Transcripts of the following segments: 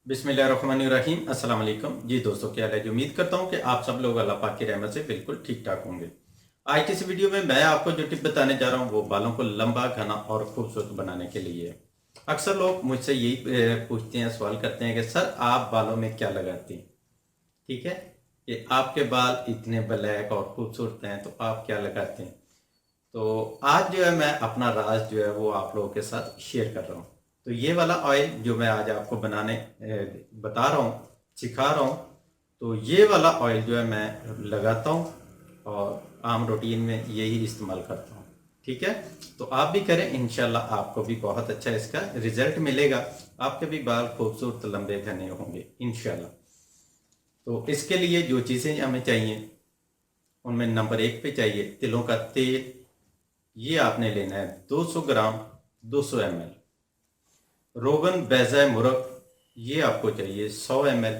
बिस्मिल्लाहिर्रहमानिर्रहीम। अस्सलाम वालेकुम जी दोस्तों, क्या हाल है जी। उम्मीद करता हूँ कि आप सब लोग अल्लाह पाक की रहमत से बिल्कुल ठीक ठाक होंगे। आज की इस वीडियो में मैं आपको जो टिप बताने जा रहा हूँ वो बालों को लंबा, घना और खूबसूरत बनाने के लिए है। अक्सर लोग मुझसे यही पूछते हैं, सवाल करते हैं कि सर आप बालों में क्या लगाते हैं। ठीक है, कि आपके बाल इतने ब्लैक और खूबसूरत हैं तो आप क्या लगाते हैं। तो आज जो है मैं अपना राज जो है वो आप लोगों के साथ शेयर कर रहा हूँ। तो ये वाला ऑयल जो मैं आज आपको बनाने बता रहा हूँ, सिखा रहा हूँ, तो ये वाला ऑयल जो है मैं लगाता हूँ और आम रूटीन में यही इस्तेमाल करता हूँ। ठीक है, तो आप भी करें, इंशाल्लाह आपको भी बहुत अच्छा इसका रिजल्ट मिलेगा। आपके भी बाल खूबसूरत लंबे घने होंगे इंशाल्लाह। तो इसके लिए जो चीज़ें हमें चाहिए उनमें नंबर 1 पे चाहिए तिलों का तेल। ये आपने लेना है 200 ग्राम, 200 ml। रोगन बैज़ा मुरग, ये आपको चाहिए 100 ml।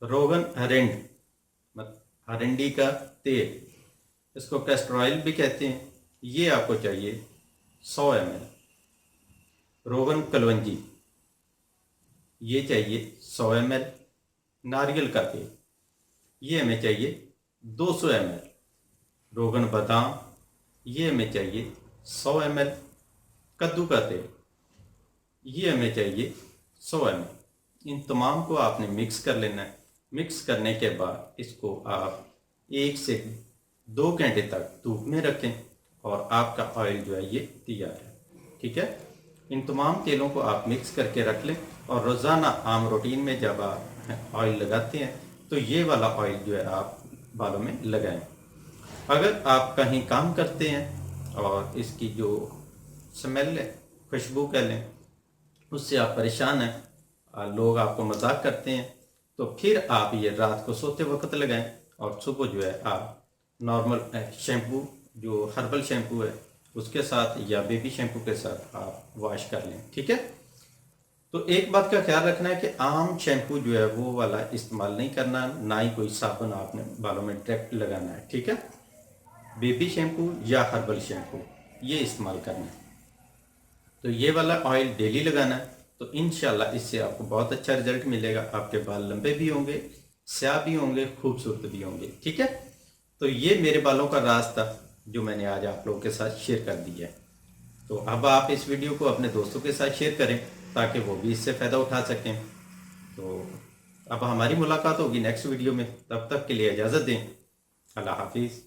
रोगन हरिंड, मतलब हरिंडी का तेल, इसको कैस्टर ऑयल भी कहते हैं, ये आपको चाहिए 100 ml। रोगन कलवंजी, ये चाहिए 100 ml। नारियल का तेल, ये हमें चाहिए 200 ml। रोगन बादाम, ये हमें चाहिए 100 ml। कद्दू का तेल, ये हमें चाहिए 100 ml। इन तमाम को आपने मिक्स कर लेना है। मिक्स करने के बाद इसको आप 1 से 2 घंटे तक धूप में रखें और आपका ऑयल जो है ये तैयार है। ठीक है, इन तमाम तेलों को आप मिक्स करके रख लें और रोज़ाना आम रूटीन में जब आप ऑयल लगाते हैं तो ये वाला ऑयल जो है आप बालों में लगाएं। अगर आप कहीं काम करते हैं और इसकी जो स्मेल है, खुशबू कह लें, उससे आप परेशान हैं, लोग आपको मजाक करते हैं, तो फिर आप ये रात को सोते वक्त लगाएं और सुबह जो है आप नॉर्मल शैम्पू, जो हर्बल शैम्पू है उसके साथ या बेबी शैम्पू के साथ आप वॉश कर लें। ठीक है, तो एक बात का ख्याल रखना है कि आम शैम्पू जो है वो वाला इस्तेमाल नहीं करना, ना ही कोई साबुन आपने बालों में डायरेक्ट लगाना है। ठीक है, बेबी शैम्पू या हर्बल शैम्पू ये इस्तेमाल करना है। तो ये वाला ऑयल डेली लगाना है, तो इंशाल्लाह इससे आपको बहुत अच्छा रिजल्ट मिलेगा। आपके बाल लंबे भी होंगे, स्याह भी होंगे, खूबसूरत भी होंगे। ठीक है, तो ये मेरे बालों का राज था जो मैंने आज आप लोगों के साथ शेयर कर दिया है। तो अब आप इस वीडियो को अपने दोस्तों के साथ शेयर करें ताकि वो भी इससे फ़ायदा उठा सकें। तो अब हमारी मुलाकात होगी नेक्स्ट वीडियो में, तब तक के लिए इजाज़त दें। अल्लाह हाफिज़।